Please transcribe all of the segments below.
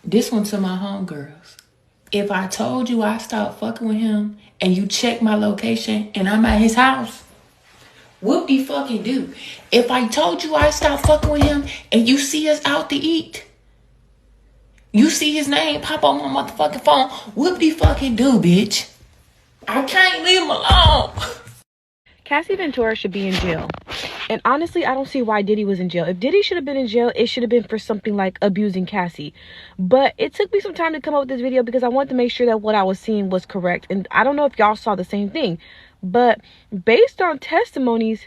This one to my homegirls. If I told you I stopped fucking with him and you check my location and I'm at his house, whoop-de-fucking-do. If I told you I stopped fucking with him and you see us out to eat, you see his name pop on my motherfucking phone, whoop-de-fucking-do, bitch. I can't leave him alone. Cassie Ventura should be in jail. And honestly, I don't see why Diddy was in jail. If Diddy should have been in jail, it should have been for something like abusing Cassie. But it took me some time to come up with this video because I wanted to make sure that what I was seeing was correct. And I don't know if y'all saw the same thing. But based on testimonies,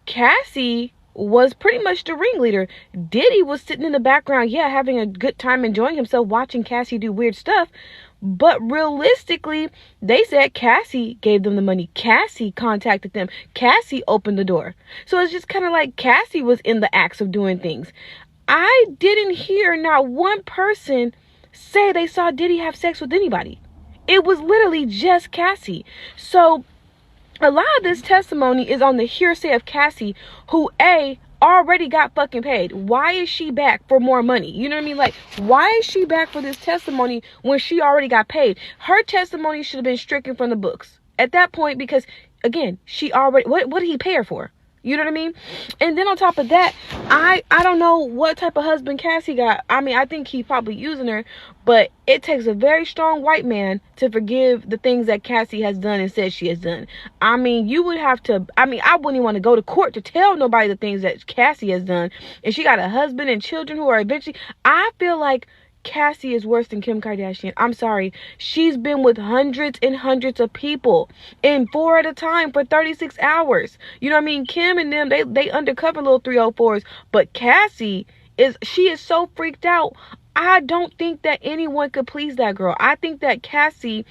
Cassie was pretty much the ringleader. Diddy was sitting in the background, yeah, having a good time, enjoying himself, watching Cassie do weird stuff. But realistically, they said Cassie gave them the money. Cassie contacted them. Cassie opened the door. So it's just kind of like Cassie was in the acts of doing things. I didn't hear not one person say they saw Diddy have sex with anybody. It was literally just Cassie. So a lot of this testimony is on the hearsay of Cassie, who already got fucking paid. Why is she back for more money? You know what I mean? Like, why is she back for this testimony when she already got paid? Her testimony should have been stricken from the books at that point because, again, she already, what did he pay her for? You know what I mean? And then on top of that, I don't know what type of husband Cassie got. I mean, I think he's probably using her, but it takes a very strong white man to forgive the things that Cassie has done and said she has done. I mean, you would have to, I wouldn't even want to go to court to tell nobody the things that Cassie has done. And she got a husband and children who are eventually, I feel like Cassie is worse than Kim Kardashian. I'm sorry. She's been with hundreds and hundreds of people and 4 at a time for 36 hours. You know what I mean? Kim and them, they undercover little 304s. But Cassie she is so freaked out. I don't think that anyone could please that girl. I think that Cassie,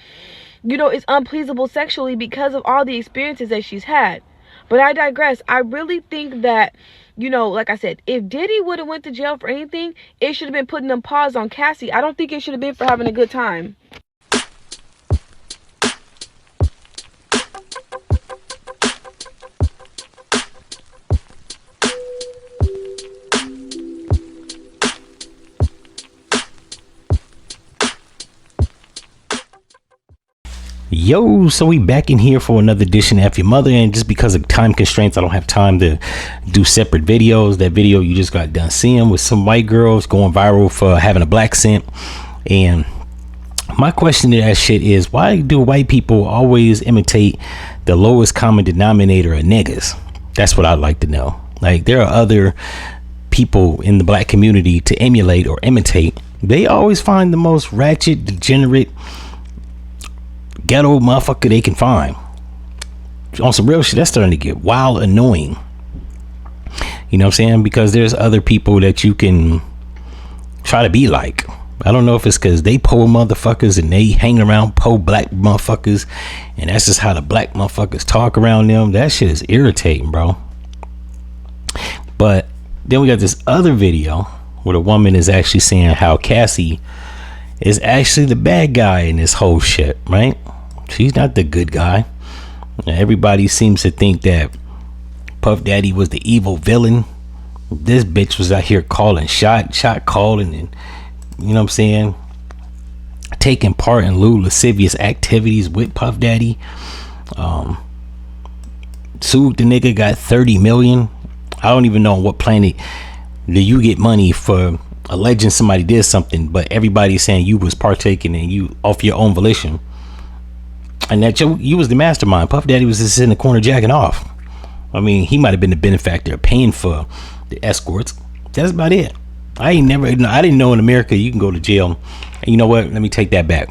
is unpleasable sexually because of all the experiences that she's had. But I digress. I really think that, like I said, if Diddy would have went to jail for anything, it should have been putting them paws on Cassie. I don't think it should have been for having a good time. Yo, so we back in here for another edition of F-ya-Motha, and just because of time constraints, I don't have time to do separate videos. That video you just got done seeing with some white girls going viral for having a black scent. And my question to that shit is, why do white people always imitate the lowest common denominator of niggas? That's what I'd like to know. Like, there are other people in the black community to emulate or imitate. They always find the most ratchet, degenerate, ghetto motherfucker they can find. On some real shit, that's starting to get wild annoying. You know what I'm saying? Because there's other people that you can try to be like. I don't know if it's because they poor motherfuckers and they hang around poor black motherfuckers, and that's just how the black motherfuckers talk around them. That shit is irritating, bro. But then we got this other video where the woman is actually saying how Cassie is actually the bad guy in this whole shit, right? She's not the good guy. Everybody seems to think that Puff Daddy was the evil villain. This bitch was out here calling shot calling, and you know what I'm saying, taking part in lewd lascivious activities with Puff Daddy. Sued the nigga, got 30 million. I don't even know on what planet do you get money for alleging somebody did something, but everybody's saying you was partaking and you off your own volition, and that you was the mastermind. Puff Daddy was just in the corner jacking off. I mean, he might have been the benefactor paying for the escorts. That's about it. I didn't know in America you can go to jail. And you know what? Let me take that back.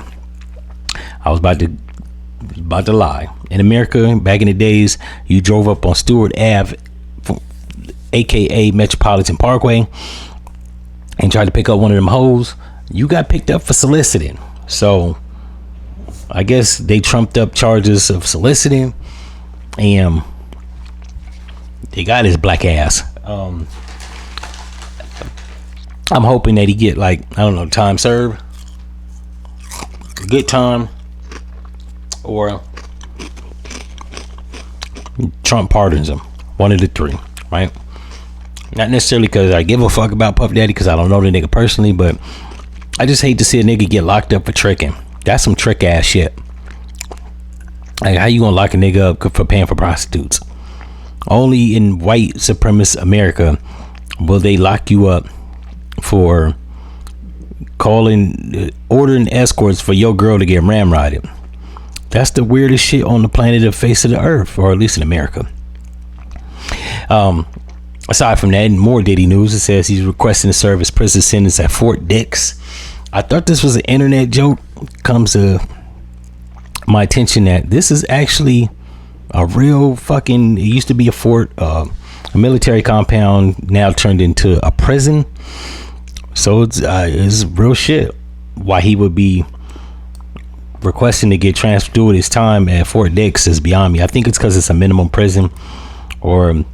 I was about to lie. In America, back in the days, you drove up on Stewart Ave, aka Metropolitan Parkway, and tried to pick up one of them hoes, you got picked up for soliciting. So I guess they trumped up charges of soliciting, and they got his black ass. I'm hoping that he get, like, I don't know, time served, good time, or Trump pardons him. One of the three, right? Not necessarily because I give a fuck about Puff Daddy, because I don't know the nigga personally, but I just hate to see a nigga get locked up for tricking. That's some trick ass shit. Like, how you gonna lock a nigga up for paying for prostitutes? Only in white supremacist America will they lock you up for ordering escorts for your girl to get ramrodded. That's the weirdest shit on the planet, the face of the earth, or at least in America. Aside from that, more Diddy news. It says he's requesting to serve his prison sentence at Fort Dix. I thought this was an internet joke. Comes to my attention that this is actually a real fucking, it used to be a fort, a military compound, now turned into a prison. So it's real shit. Why he would be requesting to get transferred through his time at Fort Dix is beyond me. I think it's because it's a minimum prison, or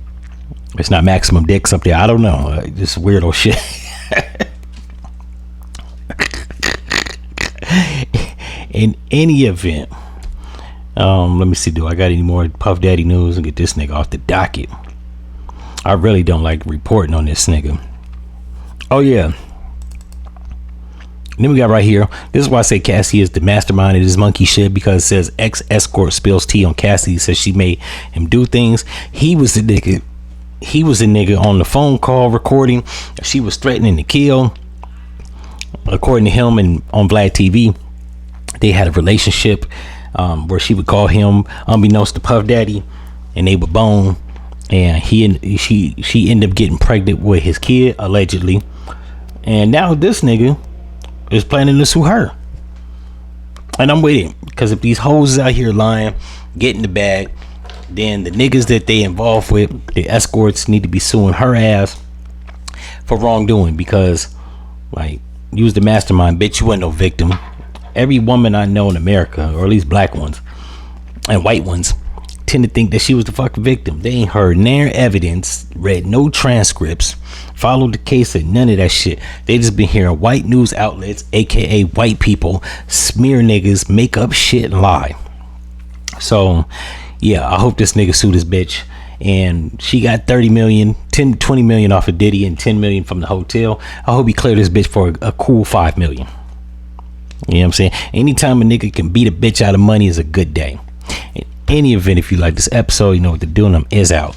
it's not maximum dicks up there. I don't know. Just weirdo shit. In any event, let me see, do I got any more Puff Daddy news and get this nigga off the docket? I really don't like reporting on this nigga. Oh yeah. And then we got right here, this is why I say Cassie is the mastermind of this monkey shit, because it says ex-escort spills tea on Cassie, says she made him do things. He was the nigga on the phone call recording she was threatening to kill. According to him, and on Vlad TV, they had a relationship where she would call him unbeknownst to Puff Daddy, and they would bone, and she ended up getting pregnant with his kid, allegedly. And now this nigga is planning to sue her. And I'm with him, because if these hoes is out here lying, getting the bag, then the niggas that they involved with, the escorts, need to be suing her ass for wrongdoing, because like, you was the mastermind, bitch. You wasn't no victim. Every woman I know in America, or at least black ones and white ones, tend to think that she was the fucking victim. They ain't heard near evidence, read no transcripts, followed the case, and none of that shit. They just been hearing white news outlets, aka white people, smear niggas, make up shit, and lie. So yeah, I hope this nigga sued this bitch, and she got 20 million off of Diddy and 10 million from the hotel. I hope he cleared this bitch for a cool 5 million. You know what I'm saying? Anytime a nigga can beat a bitch out of money is a good day. In any event, if you like this episode, you know what to do, and I'm is out.